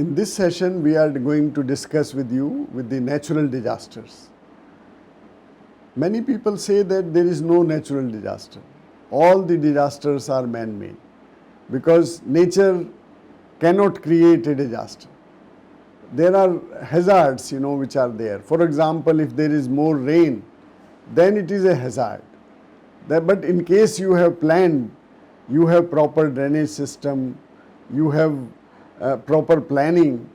In this session, we are going to discuss with you with the natural disasters. Many people say that there is no natural disaster. All the disasters are man-made because nature cannot create a disaster. There are hazards, which are there. For example, if there is more rain, then it is a hazard. But in case you have planned, you have proper drainage system, you have proper planning,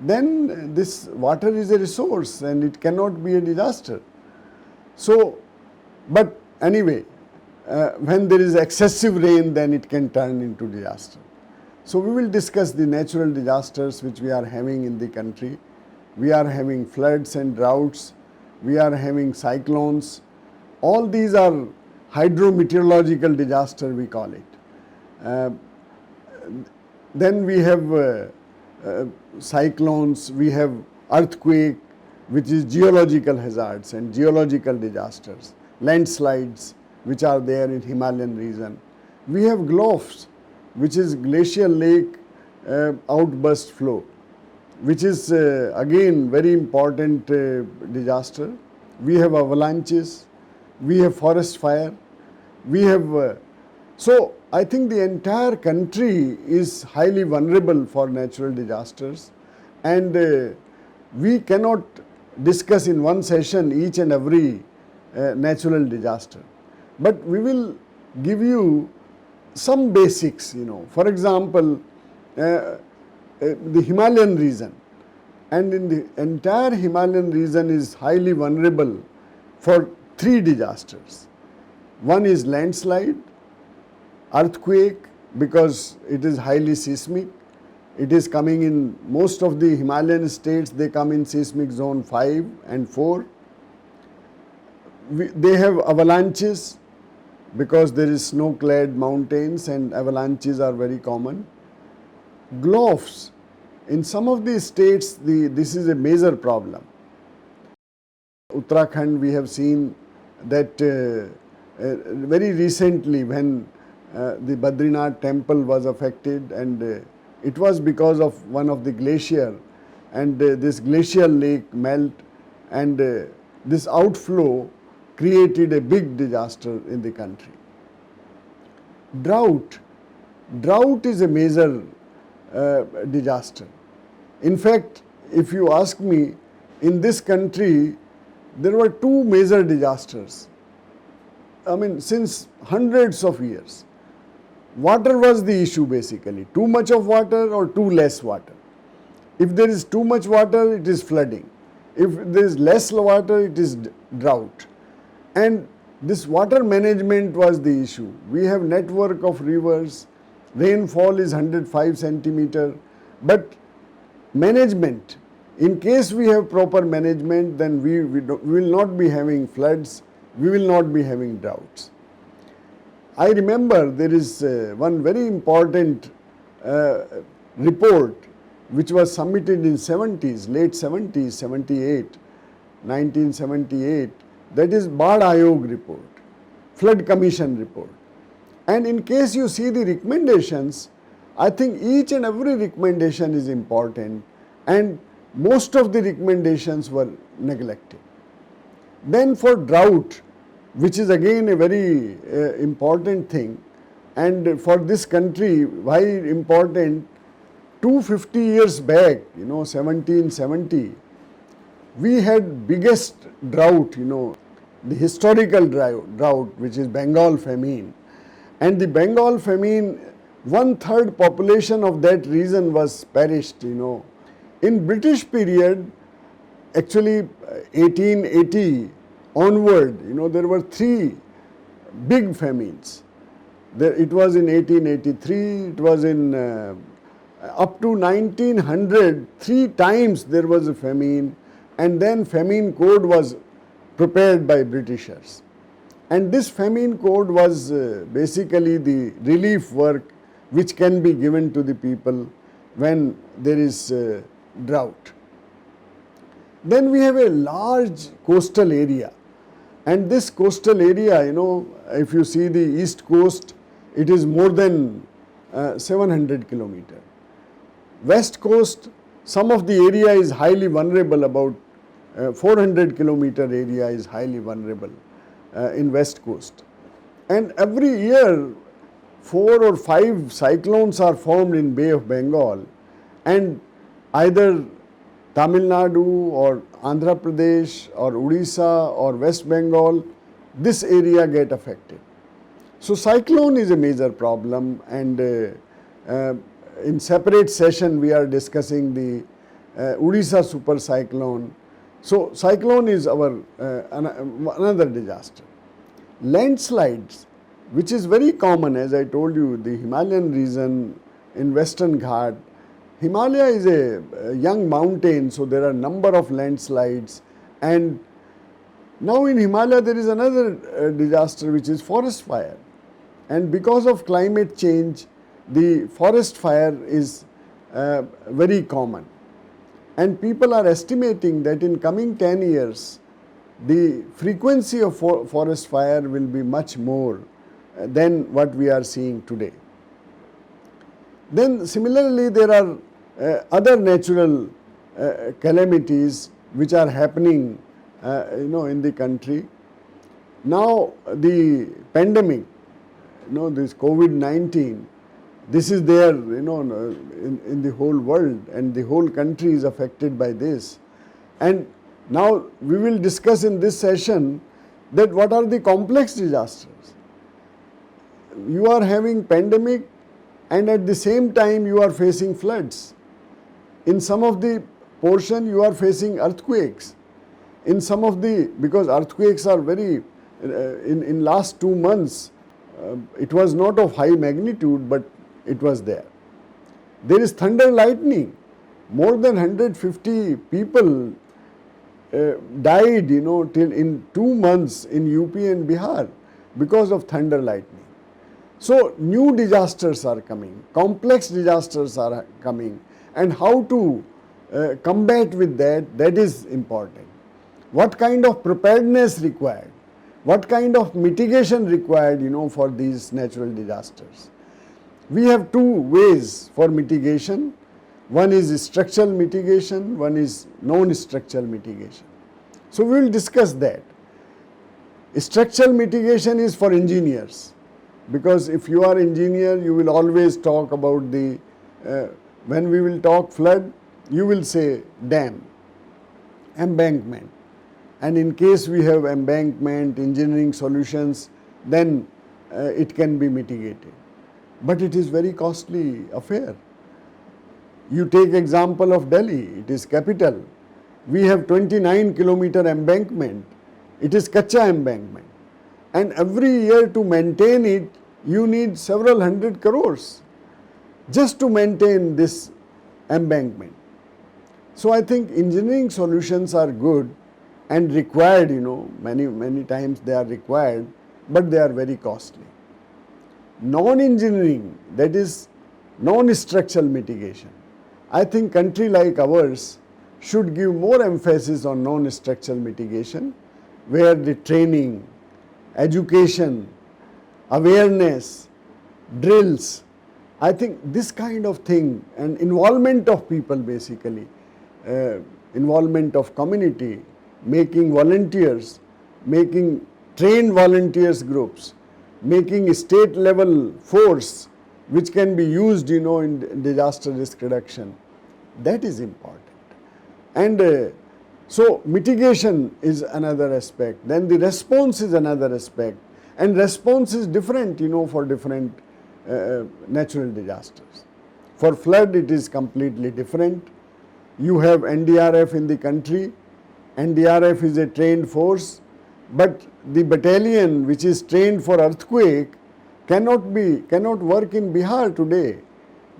then this water is a resource and it cannot be a disaster. So, but anyway, when there is excessive rain, then it can turn into disaster. So we will discuss the natural disasters which we are having in the country. We are having floods and droughts, we are having cyclones. All these are hydrometeorological disaster, we call it. Then we have cyclones, we have earthquake, which is geological hazards and geological disasters, landslides, which are there in Himalayan region. We have GLOFs, which is glacial lake outburst flow, which is again very important disaster. We have avalanches, we have forest fire, we have so I think the entire country is highly vulnerable for natural disasters, and we cannot discuss in one session each and every natural disaster. But we will give you some basics, For example, the Himalayan region, and in the entire Himalayan region is highly vulnerable for three disasters. One is landslide, earthquake, because it is highly seismic. It is coming in most of the Himalayan states, they come in seismic zone 5 and 4. They have avalanches because there is snow-clad mountains and avalanches are very common. GLOFs, in some of the states this is a major problem. Uttarakhand, we have seen that very recently when the Badrinath temple was affected, and it was because of one of the glacier, and this glacial lake melt, and this outflow created a big disaster in the country. Drought is a major disaster. In fact, if you ask me, in this country there were two major disasters. I mean, since hundreds of years. Water was the issue basically, too much of water or too less water. If there is too much water, it is flooding. If there is less water, it is drought. And this water management was the issue. We have network of rivers, rainfall is 105 centimeter, but management, in case we have proper management, then we will not be having floods, we will not be having droughts. I remember there is one very important report which was submitted in 70s, late 70s, 78, 1978, that is Baad Ayog report, Flood Commission report. And in case you see the recommendations, I think each and every recommendation is important, and most of the recommendations were neglected. Then for drought, which is again a very important thing, and for this country, why important, 250 years back, 1770, we had biggest drought, the historical drought, which is Bengal famine. And the Bengal famine, 1/3 population of that region was perished, In British period, actually 1880, onward, there were three big famines. It was in 1883, it was in up to 1900, 3 times there was a famine, and then famine code was prepared by Britishers. And this famine code was basically the relief work which can be given to the people when there is drought. Then we have a large coastal area. And this coastal area, if you see the east coast, it is more than 700 kilometers. West coast Some of the area is highly vulnerable, about 400 kilometer area is highly vulnerable in west coast. And every year 4 or 5 cyclones are formed in Bay of Bengal, and either Tamil Nadu or Andhra Pradesh or Odisha or West Bengal, this area get affected. So cyclone is a major problem, and in separate session we are discussing the Odisha super cyclone. So cyclone is our another disaster. Landslides, which is very common, as I told you, the Himalayan region in Western Ghat. Himalaya is a young mountain, so there are number of landslides, and now in Himalaya there is another disaster, which is forest fire. And because of climate change, the forest fire is very common. And people are estimating that in coming 10 years, the frequency of forest fire will be much more than what we are seeing today. Then similarly, there are other natural calamities which are happening in the country. Now the pandemic, this COVID-19, this is there in the whole world, and the whole country is affected by this. And now we will discuss in this session that what are the complex disasters. You are having pandemic, and at the same time you are facing floods. In some of the portion you are facing earthquakes. In some of the, because earthquakes are very, in last 2 months, it was not of high magnitude, but it was there. There is thunder lightning. More than 150 people died, till in 2 months in UP and Bihar because of thunder lightning. So new disasters are coming, complex disasters are coming, and how to combat with that, that is important. What kind of preparedness required? What kind of mitigation required, for these natural disasters? We have 2 ways for mitigation. One is structural mitigation, one is non-structural mitigation. So we will discuss that. Structural mitigation is for engineers, because if you are engineer, you will always talk about the, when we will talk flood, you will say dam, embankment. And in case we have embankment, engineering solutions, then it can be mitigated. But it is very costly affair. You take example of Delhi, it is capital. We have 29 kilometer embankment. It is Kacha embankment. And every year to maintain it, you need several hundred crores just to maintain this embankment. So I think engineering solutions are good and required, many times they are required, but they are very costly. Non-engineering, that is non-structural mitigation. I think country like ours should give more emphasis on non-structural mitigation, where the training, education, awareness, drills, I think this kind of thing, and involvement of people basically, involvement of community, making volunteers, making trained volunteers groups, making a state level force which can be used in disaster risk reduction, that is important. And so mitigation is another aspect, then the response is another aspect, and response is different for different natural disasters. For flood it is completely different. You have NDRF in the country. NDRF is a trained force, but the battalion which is trained for earthquake cannot work in Bihar today,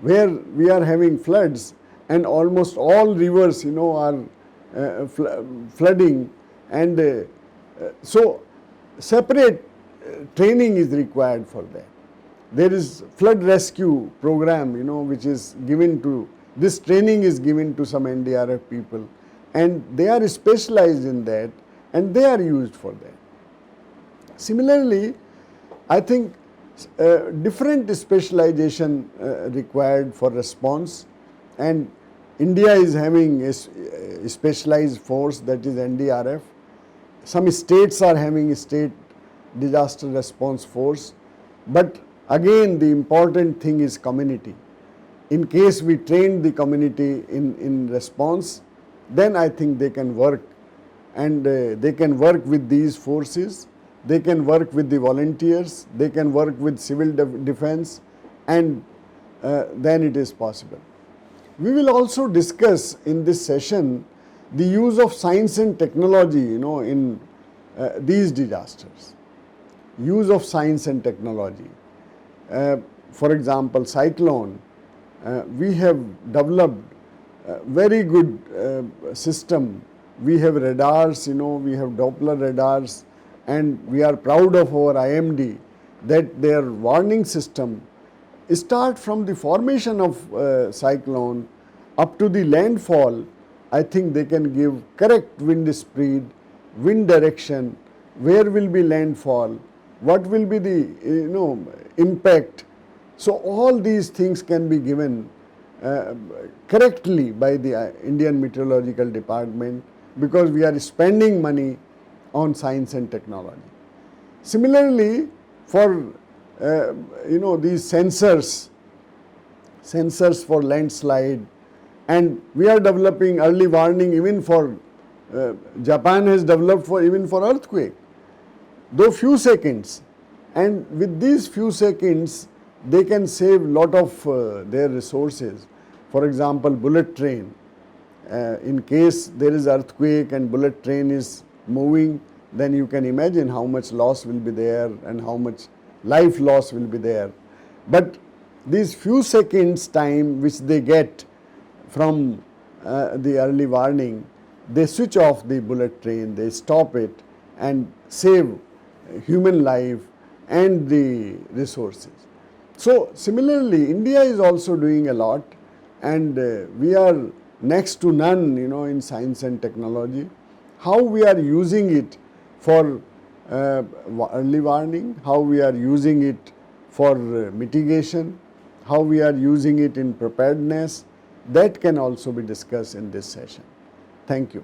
where we are having floods and almost all rivers are flooding, and so separate training is required for that. There is flood rescue program which is given to, this training is given to some NDRF people, and they are specialized in that and they are used for that. Similarly, I think different specialization required for response, and India is having a specialized force, that is NDRF. Some states are having a state disaster response force, but again the important thing is community. In case we train the community in response, then I think they can work, and they can work with these forces, they can work with the volunteers, they can work with civil defense, and then it is possible. We will also discuss in this session the use of science and technology, in these disasters. Use of science and technology. For example, Cyclone, we have developed a very good system. We have radars, we have Doppler radars, and we are proud of our IMD that their warning system start from the formation of cyclone up to the landfall. I think they can give correct wind speed, wind direction, where will be landfall, what will be the impact. So all these things can be given correctly by the Indian Meteorological Department, because we are spending money on science and technology. Similarly, for these sensors for landslide, and we are developing early warning even for Japan has developed even for earthquake, though few seconds, and with these few seconds they can save lot of their resources. For example, bullet train, in case there is earthquake and bullet train is moving, then you can imagine how much loss will be there and how much life loss will be there. But these few seconds time which they get from the early warning, they switch off the bullet train, they stop it and save human life and the resources. So similarly, India is also doing a lot, and we are next to none, in science and technology. How we are using it for early warning, how we are using it for mitigation, how we are using it in preparedness, that can also be discussed in this session. Thank you.